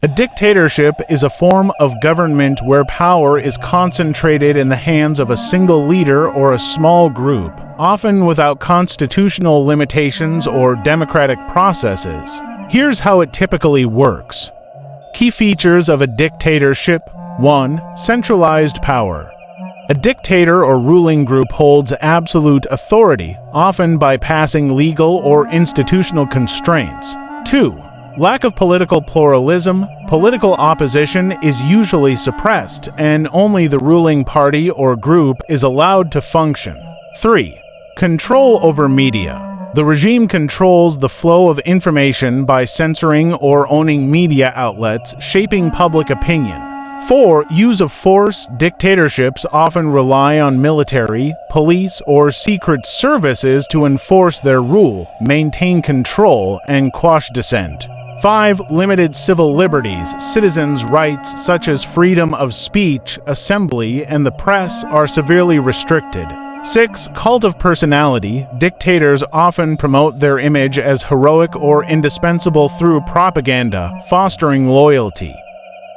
A dictatorship is a form of government where power is concentrated in the hands of a single leader or a small group, often without constitutional limitations or democratic processes. Here's how it typically works. Key features of a dictatorship. 1. Centralized power. A dictator or ruling group holds absolute authority, often by passing legal or institutional constraints. 2. Lack of political pluralism. Political opposition is usually suppressed, and only the ruling party or group is allowed to function. 3. Control over media. The regime controls the flow of information by censoring or owning media outlets, shaping public opinion. 4. Use of force. Dictatorships often rely on military, police, or secret services to enforce their rule, maintain control, and quash dissent. 5. Limited civil liberties. Citizens' rights such as freedom of speech, assembly, and the press are severely restricted. 6. Cult of personality. Dictators often promote their image as heroic or indispensable through propaganda, fostering loyalty.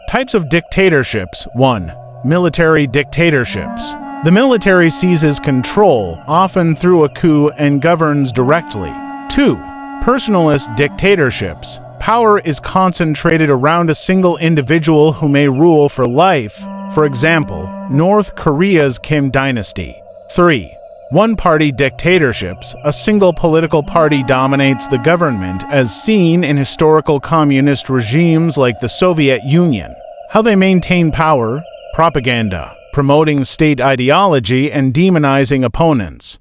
Types of dictatorships. 1. Military dictatorships. The military seizes control, often through a coup, and governs directly. 2. Personalist dictatorships. Power is concentrated around a single individual who may rule for life. For example, North Korea's Kim dynasty. 3. One-party dictatorships. A single political party dominates the government, as seen in historical communist regimes like the Soviet Union. How they maintain power? Propaganda, promoting state ideology and demonizing opponents.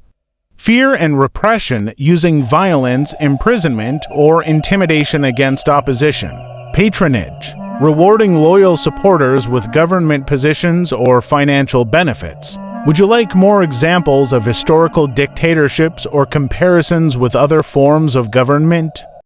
Fear and repression, using violence, imprisonment, or intimidation against opposition. Patronage, rewarding loyal supporters with government positions or financial benefits. Would you like more examples of historical dictatorships or comparisons with other forms of government?